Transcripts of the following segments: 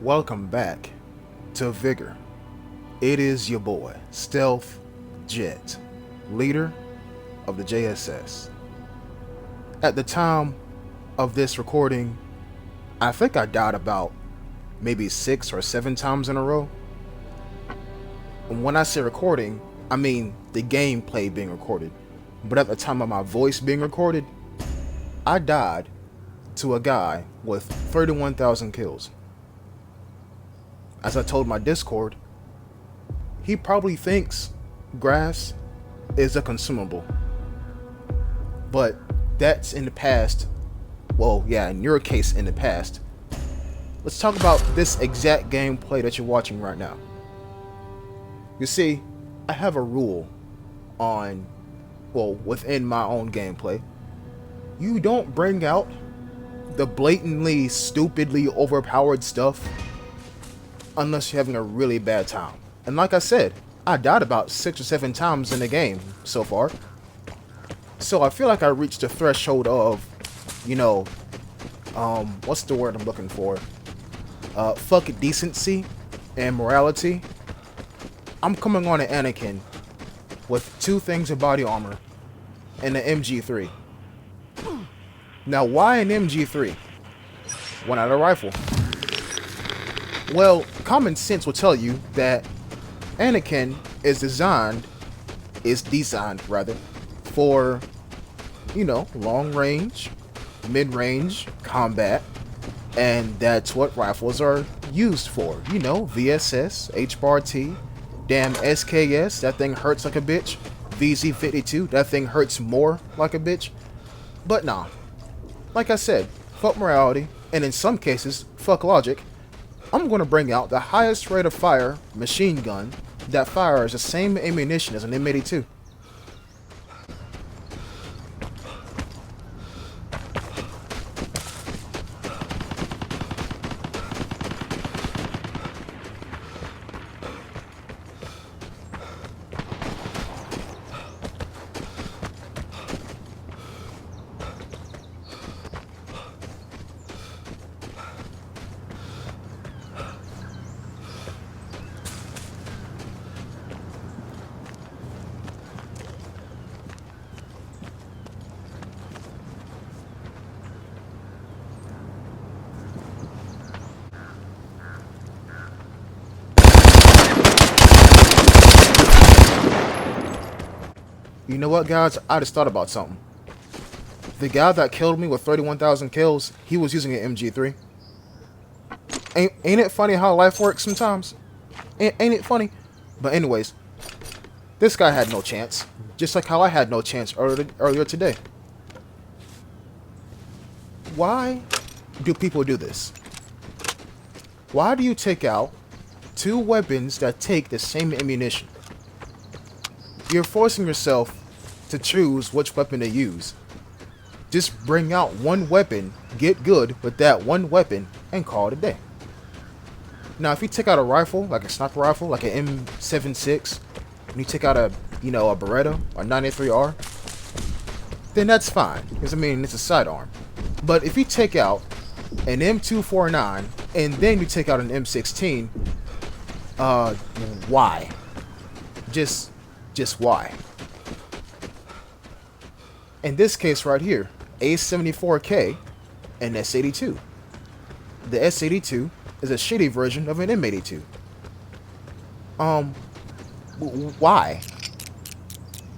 Welcome back to Vigor. It is your boy, Stealth Jet, leader of the JSS. At the time of this recording, I think I died about maybe 6 or 7 times in a row. And when I say recording, I mean the gameplay being recorded. But at the time of my voice being recorded, I died to a guy with 31,000 kills. As I told my Discord, he probably thinks grass is a consumable. But that's in the past. Well, yeah, in your case, in the past. Let's talk about this exact gameplay that you're watching right now. You see, I have a rule within my own gameplay. You don't bring out the blatantly, stupidly overpowered stuff unless you're having a really bad time. And like I said, I died about 6 or 7 times in the game so far. So I feel like I reached the threshold of, what's the word I'm looking for? Fuck decency and morality. I'm coming on an Anakin with 2 things of body armor and an MG3. Now, why an MG3? Why not a rifle? Well, common sense will tell you that Anakin is designed for, long range, mid-range combat, and that's what rifles are used for. VSS, HBAR-T, damn SKS, that thing hurts like a bitch. VZ-52, that thing hurts more like a bitch. But nah, like I said, fuck morality, and in some cases, fuck logic. I'm going to bring out the highest rate of fire machine gun that fires the same ammunition as an M82. You know what, guys? I just thought about something. The guy that killed me with 31,000 kills, he was using an MG3. Ain't it funny how life works sometimes? Ain't it funny? But anyways, this guy had no chance. Just like how I had no chance earlier today. Why do people do this? Why do you take out 2 weapons that take the same ammunition? You're forcing yourself to choose which weapon to use. Just bring out one weapon, get good with that one weapon, and call it a day. Now, if you take out a rifle, like a sniper rifle, like an M76, and you take out a Beretta or 93R, then that's fine, because it's a sidearm. But if you take out an M249 and then you take out an M16, why? Just why? In this case right here, A74K and S82. The S82 is a shitty version of an M82. Why?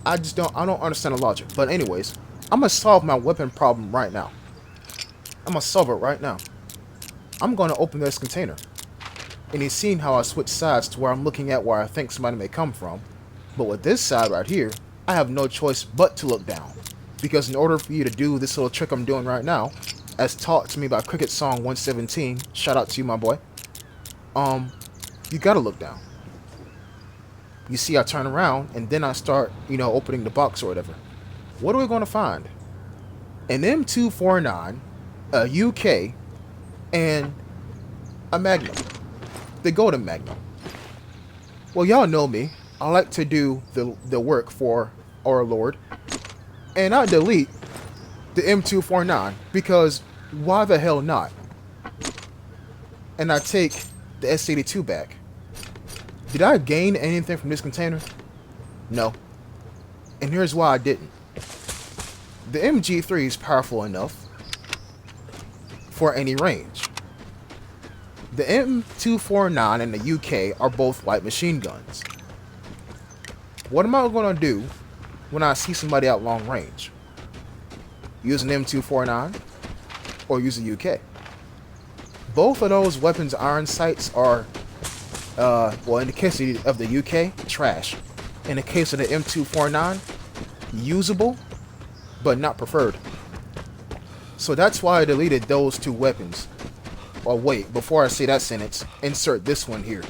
I don't understand the logic. But anyways, I'm gonna solve my weapon problem right now. I'm gonna solve it right now. I'm gonna open this container. And you've seen how I switch sides to where I'm looking at where I think somebody may come from. But with this side right here, I have no choice but to look down. Because in order for you to do this little trick I'm doing right now, as taught to me by Cricket Song 117, shout out to you, my boy, you gotta look down. You see, I turn around, and then I start, opening the box or whatever. What are we gonna find? An M249, a UK, and a Magnum. The Golden Magnum. Well, y'all know me. I like to do the work for our Lord. And I delete the M249 because why the hell not? And I take the S82 back. Did I gain anything from this container? No. And here's why I didn't. The MG3 is powerful enough for any range. The M249 and the UK are both light machine guns. What am I going to do when I see somebody out long range? Use an M249 or use a UK? Both of those weapons' iron sights are, well, in the case of the UK, trash. In the case of the M249, usable, but not preferred. So that's why I deleted those two weapons. Oh wait, before I say that sentence, insert this one here.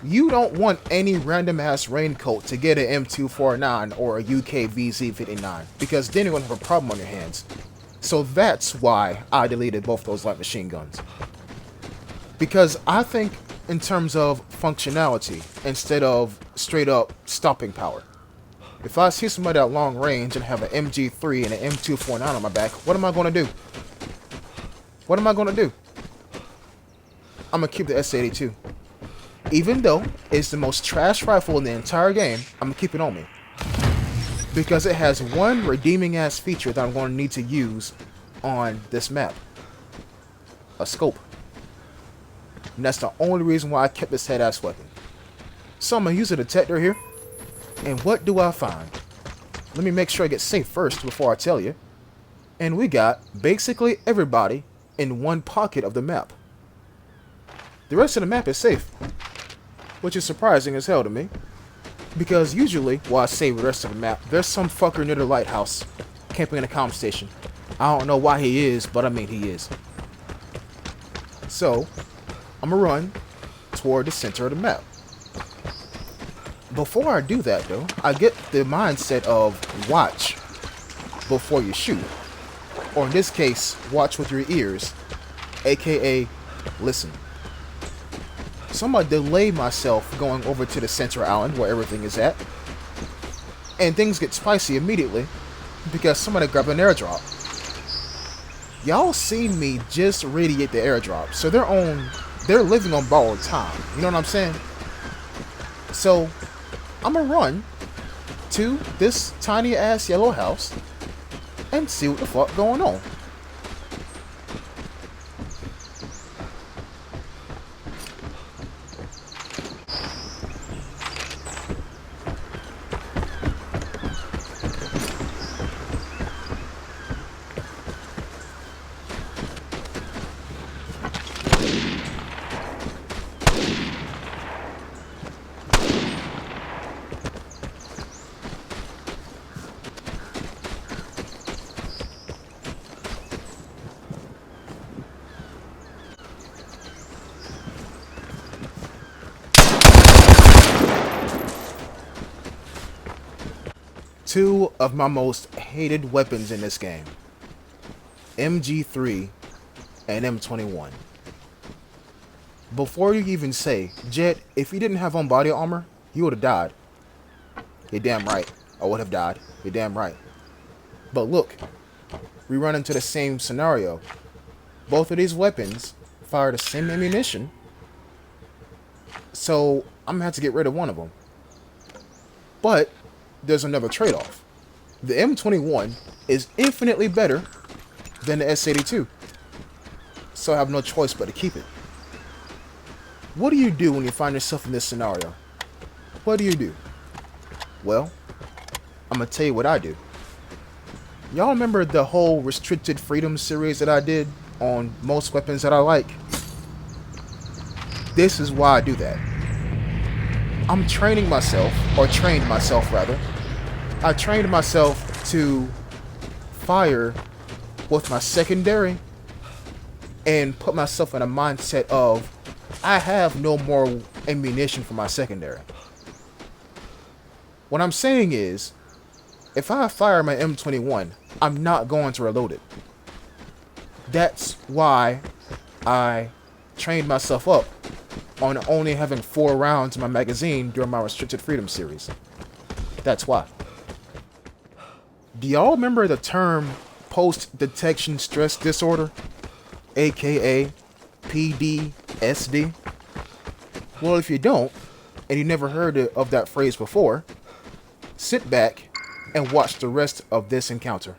You don't want any random ass raincoat to get an M249 or a UK VZ59, because then you're going to have a problem on your hands. So that's why I deleted both those light machine guns. Because I think in terms of functionality instead of straight up stopping power. If I see somebody at long range and have an MG3 and an M249 on my back, what am I going to do? What am I going to do? I'm going to keep the S82. Even though it's the most trash rifle in the entire game, I'm going to keep it on me. Because it has one redeeming ass feature that I'm going to need to use on this map. A scope. And that's the only reason why I kept this head ass weapon. So I'm going to use a detector here. And what do I find? Let me make sure I get safe first before I tell you. And we got basically everybody in one pocket of the map. The rest of the map is safe. Which is surprising as hell to me. Because usually, while I say the rest of the map, there's some fucker near the lighthouse camping in a comm station. I don't know why he is, but I mean he is. So, I'm gonna run toward the center of the map. Before I do that though, I get the mindset of watch before you shoot. Or in this case, watch with your ears, aka listen. So I'm gonna delay myself going over to the center island where everything is at. And things get spicy immediately because somebody grabbed an airdrop. Y'all seen me just radiate the airdrop, so they're living on borrowed time. You know what I'm saying? So I'm gonna run to this tiny ass yellow house and see what the fuck going on. Two of my most hated weapons in this game. MG3 and M21. Before you even say, Jet, if you didn't have on body armor, you would have died. You're damn right. I would have died. You're damn right. But look, we run into the same scenario. Both of these weapons fire the same ammunition. So I'm gonna have to get rid of one of them. But there's another trade-off. The M21 is infinitely better than the S82. So I have no choice but to keep it. What do you do when you find yourself in this scenario? What do you do? Well, I'm gonna tell you what I do. Y'all remember the whole Restricted Freedom series that I did on most weapons that I like? This is why I do that. I'm training myself, or trained myself rather. I trained myself to fire with my secondary and put myself in a mindset of I have no more ammunition for my secondary. What I'm saying is, if I fire my M21, I'm not going to reload it. That's why I trained myself up on only having 4 rounds in my magazine during my Restricted Freedom series. That's why. Do y'all remember the term post-detection stress disorder? AKA PDSD? Well, if you don't, and you never heard of that phrase before, sit back and watch the rest of this encounter.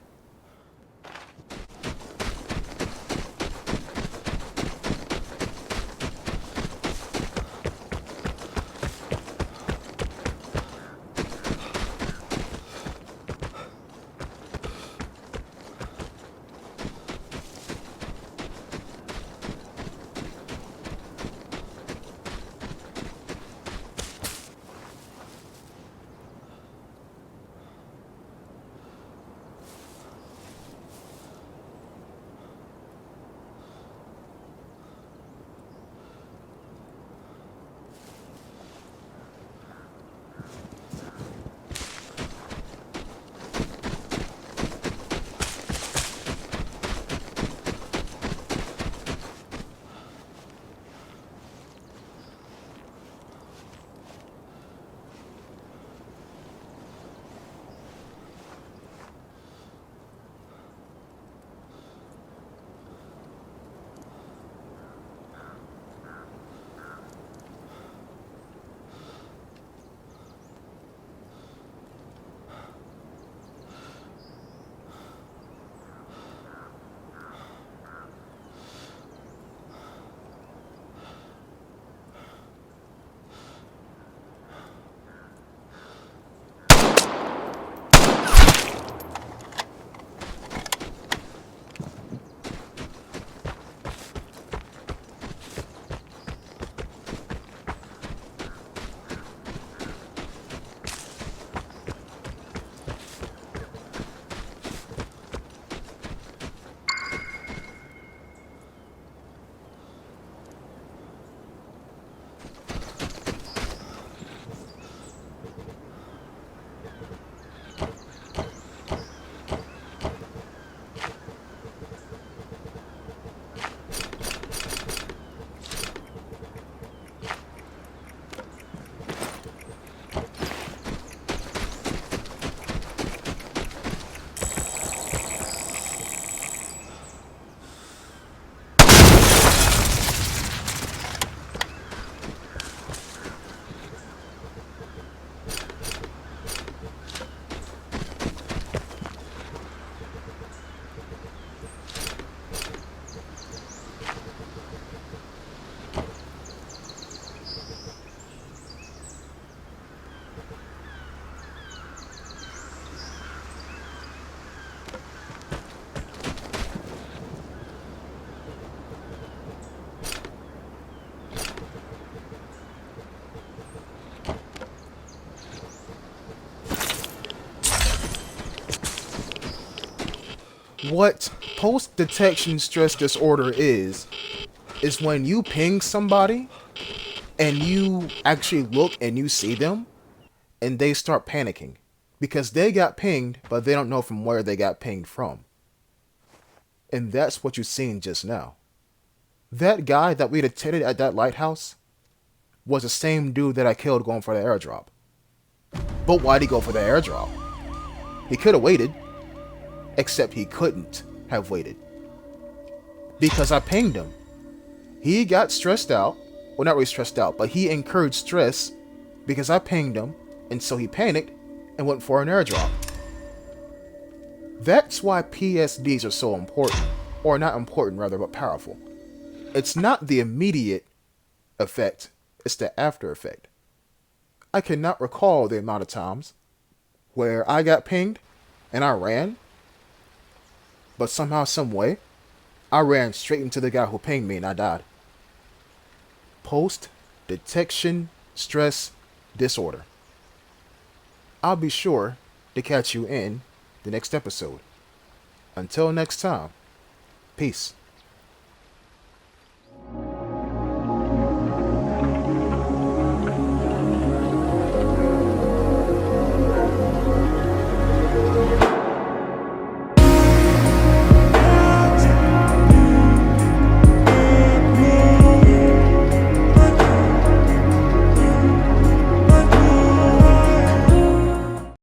What post-detection stress disorder is when you ping somebody and you actually look and you see them and they start panicking because they got pinged, but they don't know from where they got pinged from. And that's what you've seen just now. That guy that we detected at that lighthouse was the same dude that I killed going for the airdrop. But why'd he go for the airdrop? He could have waited, except he couldn't have waited. Because I pinged him. He got stressed out. Well, not really stressed out, but he incurred stress because I pinged him, and so he panicked and went for an airdrop. That's why PSDs are so important. Or not important, rather, but powerful. It's not the immediate effect, it's the after effect. I cannot recall the amount of times where I got pinged and I ran, but somehow, some way, I ran straight into the guy who pinged me and I died. Post-detection stress disorder. I'll be sure to catch you in the next episode. Until next time, peace.